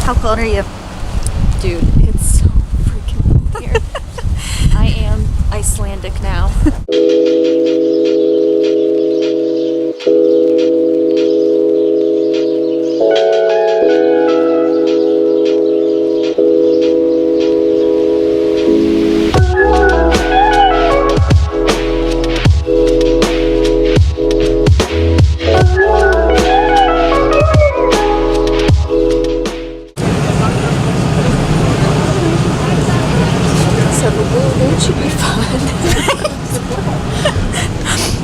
How cold are you? Dude, it's so freaking cold here. I am Icelandic now. So the Blue Lagoon should be fun.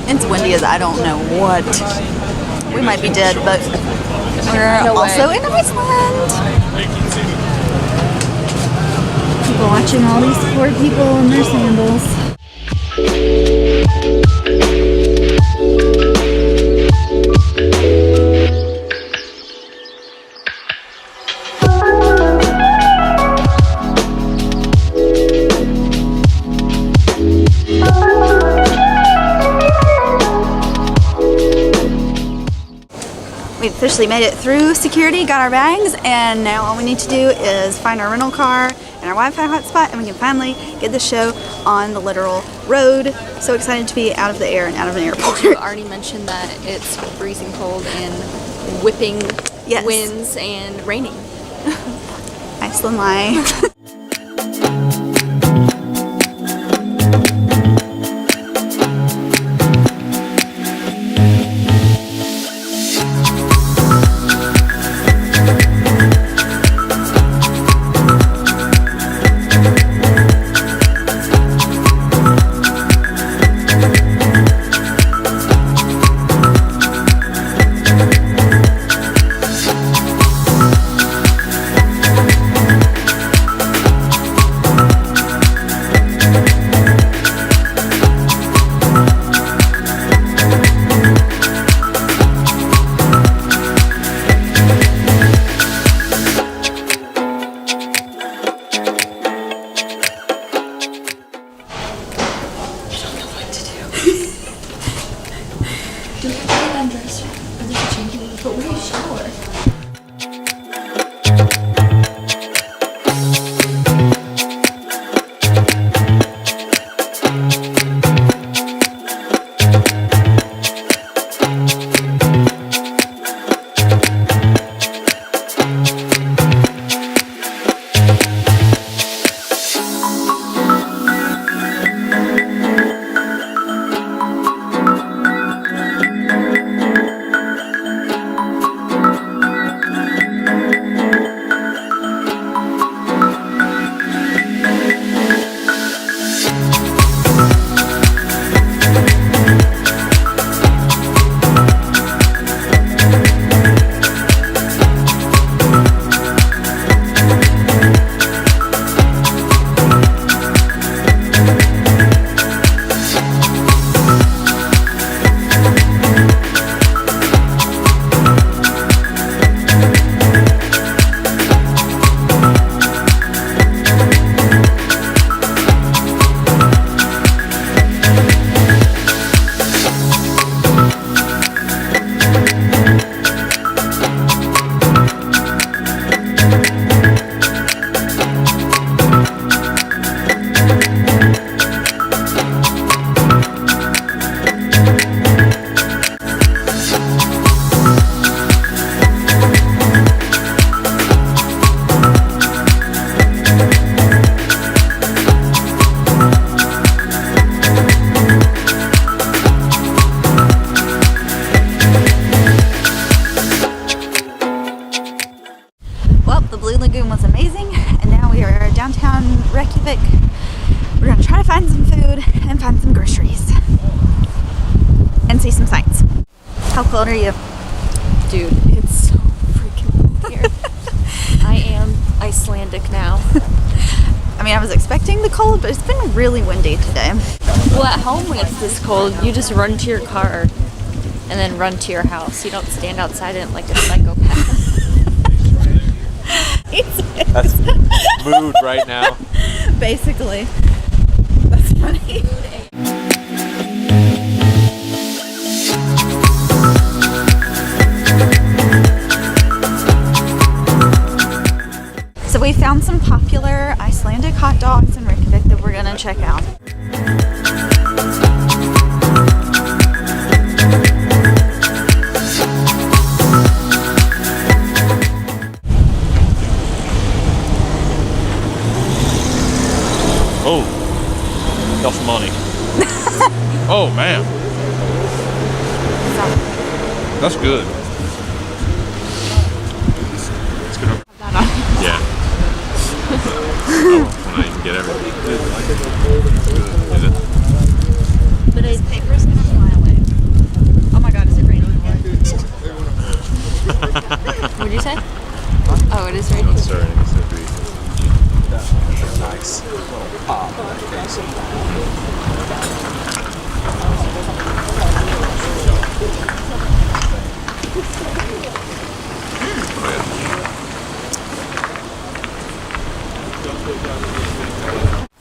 It's windy as I don't know what. We might be dead, but we're also in Iceland. People watching all these poor people in their sandals. We officially made it through security, got our bags, and now all we need to do is find our rental car and our Wi-Fi hotspot, and we can finally get the show on the literal road. So excited to be out of the air and out of an airport. You already mentioned that it's freezing cold and whipping winds and raining. Iceland life. The Blue Lagoon was amazing, and now we are downtown Reykjavik. We're going to try to find some food and find some groceries and see some sights. How cold are you? Dude, it's so freaking cold here. I am Icelandic now. I mean, I was expecting the cold, but it's been really windy today. Well, at home when it's this cold, you just run to your car and then run to your house. You don't stand outside in it like a psychopath. That's mood right now. Basically. That's funny. So we found some popular Icelandic hot dogs in Reykjavik that we're gonna check out. Oh, got some money. Oh man, that's good. It's good. Yeah. Oh, when I even get everything. Is it? But This paper's gonna fly away. Oh my god, is it raining again? What'd you say? Oh, it is raining. It's starting to be. That's a nice little pop in that case.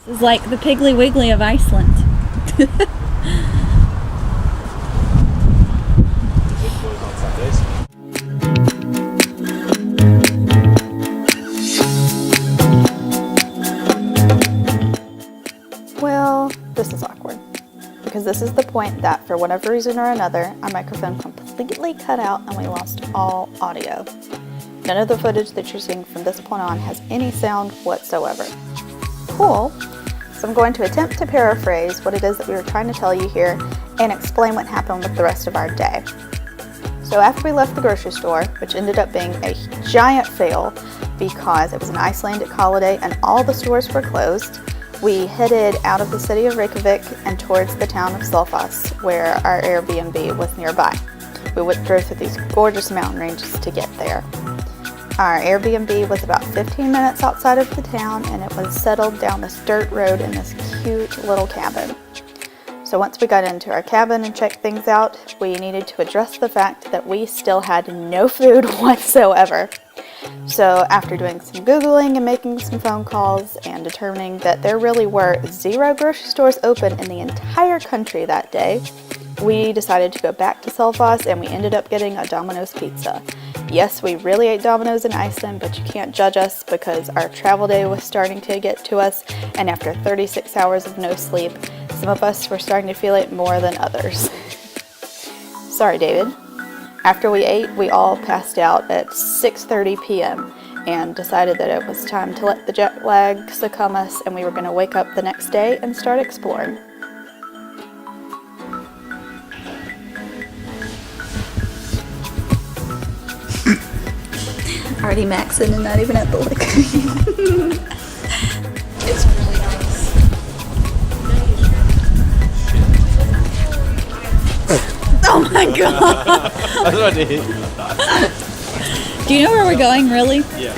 This is like the Piggly Wiggly of Iceland. Well, this is awkward because this is the point that for whatever reason or another, our microphone completely cut out and we lost all audio. None of the footage that you're seeing from this point on has any sound whatsoever. Cool. So I'm going to attempt to paraphrase what it is that we were trying to tell you here and explain what happened with the rest of our day. So after we left the grocery store, which ended up being a giant fail because it was an Icelandic holiday and all the stores were closed, we headed out of the city of Reykjavik and towards the town of Selfoss, where our Airbnb was nearby. We drove through these gorgeous mountain ranges to get there. Our Airbnb was about 15 minutes outside of the town, and it was settled down this dirt road in this cute little cabin. So once we got into our cabin and checked things out, we needed to address the fact that we still had no food whatsoever. So after doing some Googling and making some phone calls and determining that there really were 0 grocery stores open in the entire country that day, we decided to go back to Selfoss and we ended up getting a Domino's pizza. Yes, we really ate Domino's in Iceland, but you can't judge us because our travel day was starting to get to us, and after 36 hours of no sleep, some of us were starting to feel it more than others. Sorry, David. After we ate, we all passed out at 6:30 p.m. and decided that it was time to let the jet lag succumb us and we were going to wake up the next day and start exploring. Already maxing and not even at the liquor. It's really nice. Oh my god! That's what I did. Do you know where we're going, really? Yeah.